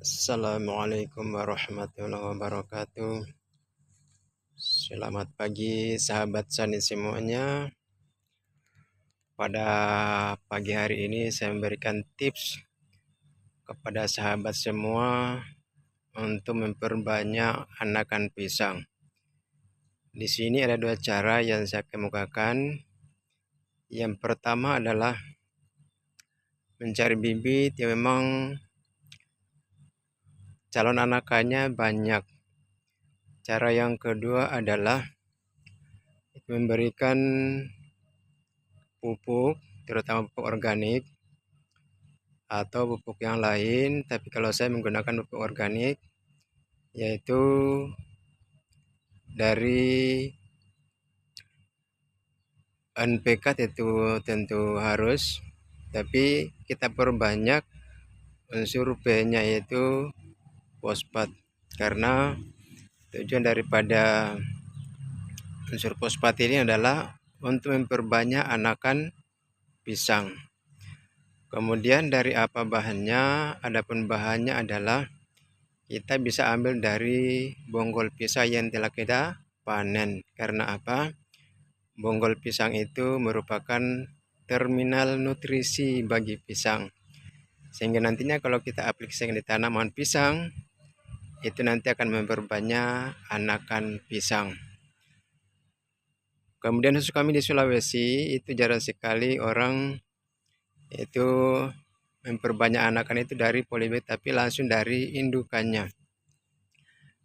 Assalamualaikum warahmatullahi wabarakatuh. Selamat pagi sahabat Sani semuanya. Pada pagi hari ini saya memberikan tips kepada sahabat semua untuk memperbanyak anakan pisang. Di sini ada dua cara yang saya kemukakan. Yang pertama adalah mencari bibit yang memang calon anakannya banyak. Cara yang kedua adalah memberikan pupuk, terutama pupuk organik atau pupuk yang lain. Tapi kalau saya menggunakan pupuk organik, yaitu dari NPK itu tentu harus, tapi kita perbanyak unsur P-nya yaitu fosfat, karena tujuan daripada unsur fosfat ini adalah untuk memperbanyak anakan pisang. Kemudian dari apa bahannya? Adapun bahannya adalah kita bisa ambil dari bonggol pisang yang telah kita panen. Karena apa? Bonggol pisang itu merupakan terminal nutrisi bagi pisang. Sehingga nantinya kalau kita aplikasikan di tanaman pisang, itu nanti akan memperbanyak anakan pisang. Kemudian khusus kami di Sulawesi, itu jarang sekali orang itu memperbanyak anakan itu dari polybag, tapi langsung dari indukannya.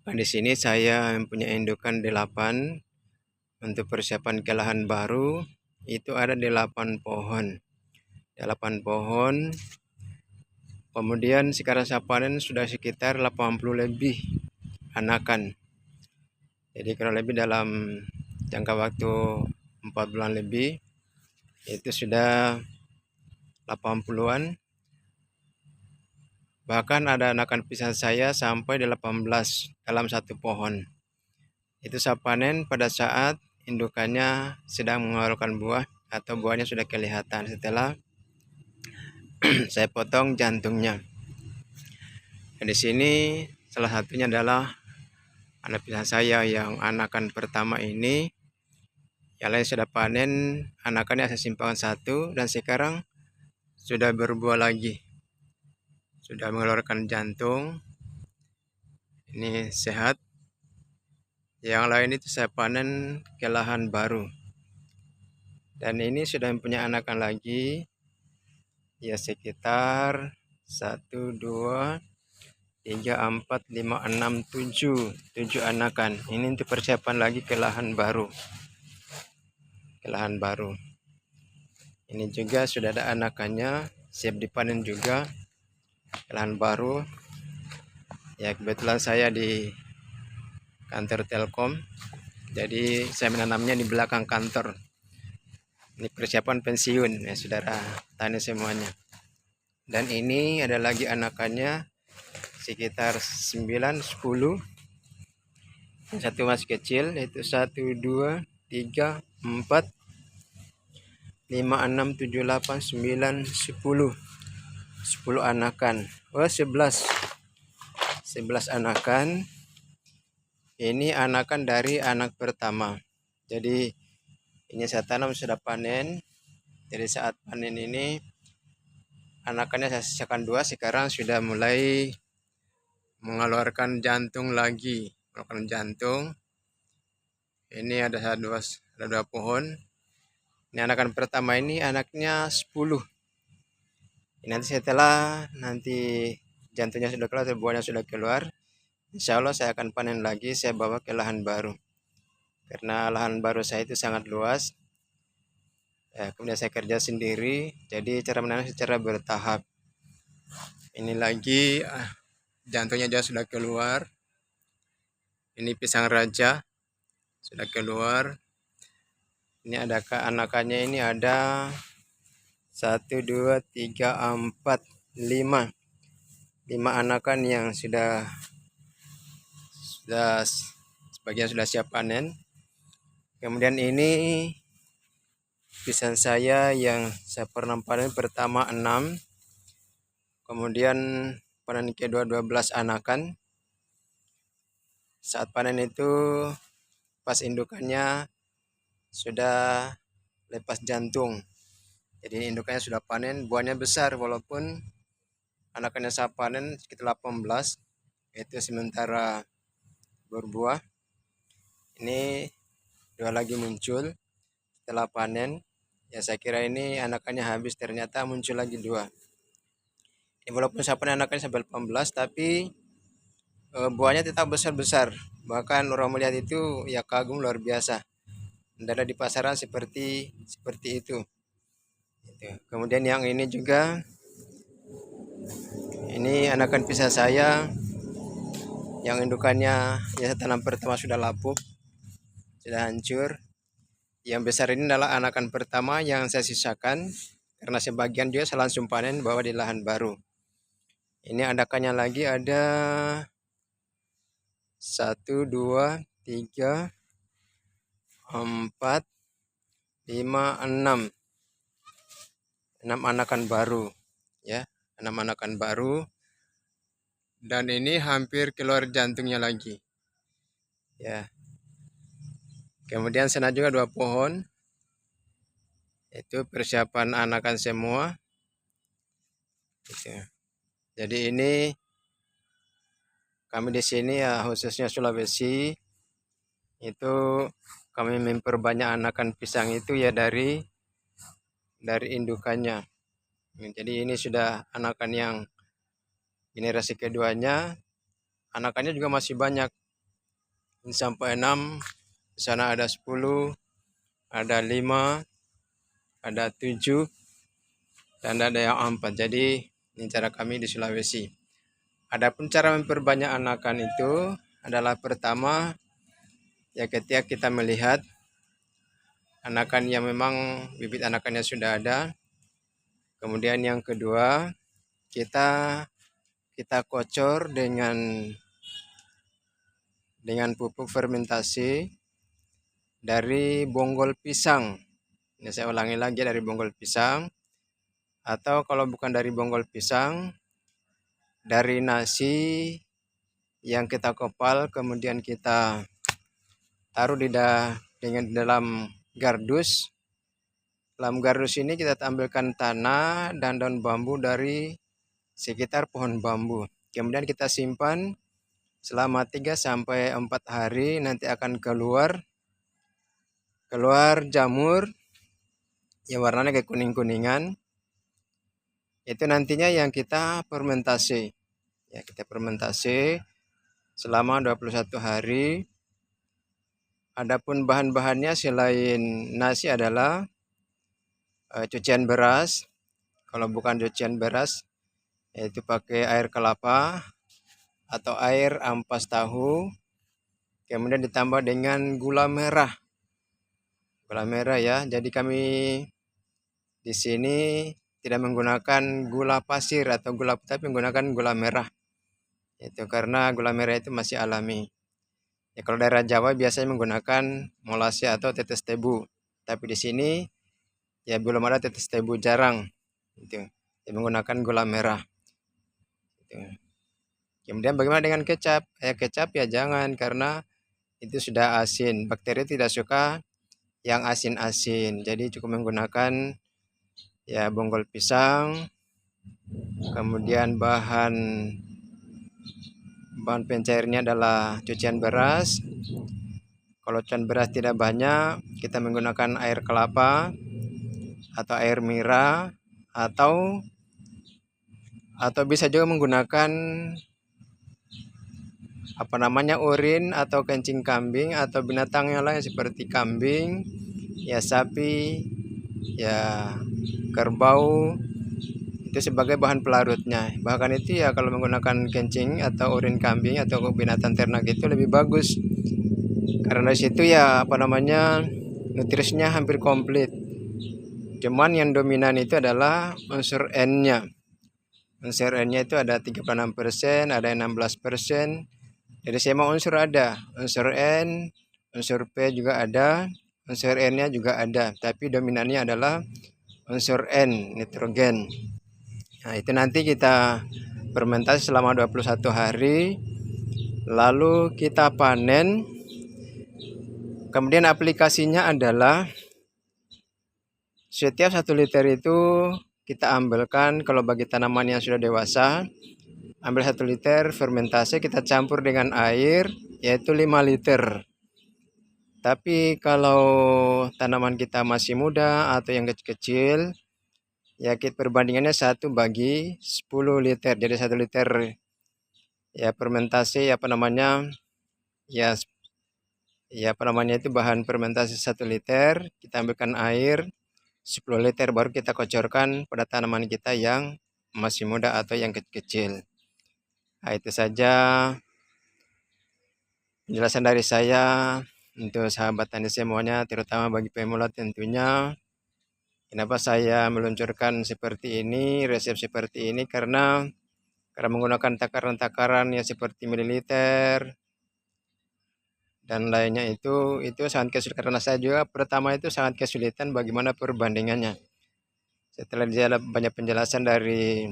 Nah, di sini saya mempunyai indukan 8 untuk persiapan ke lahan baru. Itu ada 8 pohon. 8 pohon. Kemudian sekarang saya panen sudah sekitar 80 lebih anakan. Jadi kurang lebih dalam jangka waktu 4 bulan lebih itu sudah 80-an. Bahkan ada anakan pisang saya sampai 18 dalam satu pohon. Itu saya panen pada saat indukannya sedang mengeluarkan buah atau buahnya sudah kelihatan setelah saya potong jantungnya. Dan di sini salah satunya adalah anak pisang saya yang anakan pertama ini. Yang lain sudah panen, anakannya saya simpan satu dan sekarang sudah berbuah lagi. Sudah mengeluarkan jantung. Ini sehat. Yang lain itu saya panen ke lahan baru. Dan ini sudah mempunyai anakan lagi. Ya sekitar 1, 2, 3, 4, 5, 6, 7 anakan. Ini untuk persiapan lagi ke lahan baru. Ini juga sudah ada anakannya, siap dipanen juga ke lahan baru. Ya kebetulan saya di kantor Telkom, jadi saya menanamnya di belakang kantor. Ini persiapan pensiun ya saudara tani semuanya. Dan ini ada lagi anakannya sekitar 9, 10. Yang satu masih kecil, yaitu 1, 2, 3, 4, 5, 6, 7, 8, 9, 10. 10 anakan. 11 anakan. Ini anakan dari anak pertama. Jadi ini saya tanam sudah panen. Jadi saat panen ini anakannya saya sisakan 2, sekarang sudah mulai mengeluarkan jantung lagi. Mengeluarkan jantung. Ini ada 2 pohon. Ini anakan pertama ini anaknya 10. Nanti setelah jantungnya sudah keluar, buahnya sudah keluar, insya Allah saya akan panen lagi, saya bawa ke lahan baru. Karena lahan baru saya itu sangat luas. Kemudian saya kerja sendiri, jadi cara menanam secara bertahap. Ini lagi jantungnya juga sudah keluar. Ini pisang raja sudah keluar. Ini ada anakannya, ini ada 1, 2, 3, 4, 5 anakan yang sudah sebagian sudah siap panen. Kemudian ini pisang saya yang saya pernah panen pertama 6. Kemudian panen kedua 12 anakan. Saat panen itu pas indukannya sudah lepas jantung. Jadi indukannya sudah panen, buahnya besar walaupun anakannya saya panen sekitar 18, itu sementara berbuah. Ini dua lagi muncul setelah panen. Ya saya kira ini anakannya habis, ternyata muncul lagi dua. Ini walaupun saya panen anakannya sampai 18, tapi buahnya tetap besar-besar. Bahkan orang melihat itu ya kagum luar biasa. Tidak ada di pasaran seperti itu. Kemudian yang ini juga, ini anakan pisang saya yang indukannya ya tanam pertama sudah lapuk, sudah hancur. Yang besar ini adalah anakan pertama yang saya sisakan karena sebagian dia saya langsung panen bawa di lahan baru. Ini anakannya lagi ada 1, 2, 3, 4, 5, 6 anakan baru ya, 6 anakan baru. Dan ini hampir keluar jantungnya lagi ya. Kemudian sana juga 2 pohon, itu persiapan anakan semua gitu. Jadi ini kami di sini ya, khususnya Sulawesi, itu kami memperbanyak anakan pisang itu ya dari indukannya. Jadi ini sudah anakan yang generasi keduanya. Anakannya juga masih banyak, ini sampai 6, di sana ada 10, ada 5, ada 7, dan ada yang 4. Jadi ini cara kami di Sulawesi. Adapun cara memperbanyak anakan itu adalah pertama ya ketika kita melihat anakan yang memang bibit anakannya sudah ada. Kemudian yang kedua, kita kocor dengan pupuk fermentasi dari bonggol pisang. Ini saya ulangi lagi, dari bonggol pisang. Atau kalau bukan dari bonggol pisang, dari nasi yang kita kepal kemudian kita taruh dengan dalam gardus. Dalam gardus ini kita tampilkan tanah dan daun bambu dari sekitar pohon bambu. Kemudian kita simpan selama 3 sampai 4 hari, nanti akan keluar jamur yang warnanya kayak kuning-kuningan. Itu nantinya yang kita fermentasi. Ya, kita fermentasi selama 21 hari. Adapun bahan-bahannya selain nasi adalah cucian beras. Kalau bukan cucian beras, yaitu pakai air kelapa atau air ampas tahu. Kemudian ditambah dengan gula merah. Gula merah ya. Jadi kami di sini tidak menggunakan gula pasir atau gula, tapi menggunakan gula merah. Itu karena gula merah itu masih alami. Ya, kalau daerah Jawa biasanya menggunakan molase atau tetes tebu. Tapi di sini ya belum ada tetes tebu, jarang. Itu. Ya, menggunakan gula merah. Itu. Kemudian bagaimana dengan kecap? Kecap ya jangan, karena itu sudah asin. Bakteri tidak suka yang asin-asin. Jadi cukup menggunakan ya bonggol pisang. Kemudian bahan pencairnya adalah cucian beras. Kalau cucian beras tidak banyak, kita menggunakan air kelapa atau air nira, atau bisa juga menggunakan urin atau kencing kambing atau binatang yang lain seperti kambing, ya sapi, ya kerbau, itu sebagai bahan pelarutnya. Bahkan itu ya kalau menggunakan kencing atau urin kambing atau binatang ternak itu lebih bagus, karena di situ ya nutrisinya hampir komplit. Cuman yang dominan itu adalah unsur N-nya. Unsur N-nya itu ada 36%, ada 16%. Jadi semua unsur ada. Unsur N, unsur P juga ada, unsur N-nya juga ada. Tapi dominannya adalah unsur N, nitrogen. Nah, itu nanti kita fermentasi selama 21 hari, lalu kita panen. Kemudian aplikasinya adalah setiap 1 liter itu kita ambilkan, kalau bagi tanaman yang sudah dewasa, ambil 1 liter fermentasi, kita campur dengan air, yaitu 5 liter. Tapi kalau tanaman kita masih muda atau yang kecil-kecil, ya perbandingannya 1 bagi 10 liter. Jadi 1 liter ya fermentasi itu bahan fermentasi 1 liter, kita ambilkan air 10 liter, baru kita kocorkan pada tanaman kita yang masih muda atau yang kecil-kecil. Nah, itu saja penjelasan dari saya untuk sahabat tani semuanya, terutama bagi pemula tentunya. Kenapa saya meluncurkan seperti ini, resep seperti ini, karena menggunakan takaran-takaran yang seperti mililiter dan lainnya itu sangat kesulitan, karena saya juga pertama itu sangat kesulitan bagaimana perbandingannya. Setelah dia banyak penjelasan dari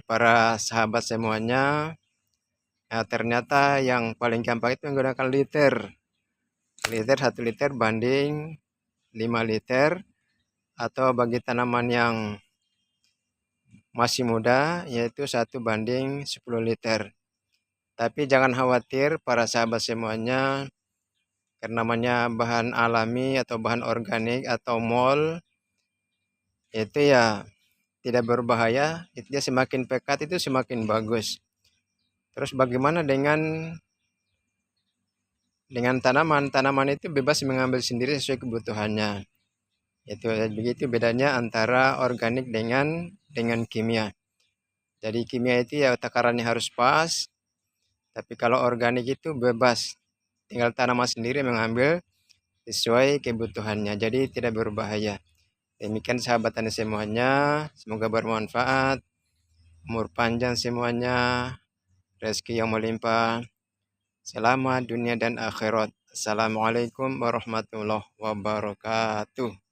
para sahabat semuanya, nah ternyata yang paling gampang itu menggunakan liter. 1 liter banding 5 liter, atau bagi tanaman yang masih muda yaitu 1 banding 10 liter. Tapi jangan khawatir para sahabat semuanya, karena namanya bahan alami atau bahan organik atau mol, itu ya tidak berbahaya, itu dia semakin pekat itu semakin bagus. Terus bagaimana dengan tanaman? Tanaman itu bebas mengambil sendiri sesuai kebutuhannya. Itu begitu bedanya antara organik dengan kimia. Jadi kimia itu ya takarannya harus pas, tapi kalau organik itu bebas. Tinggal tanaman sendiri mengambil sesuai kebutuhannya, jadi tidak berbahaya. Demikian sahabat tani semuanya, semoga bermanfaat, umur panjang semuanya, rezeki yang melimpah, selamat dunia dan akhirat. Assalamualaikum warahmatullahi wabarakatuh.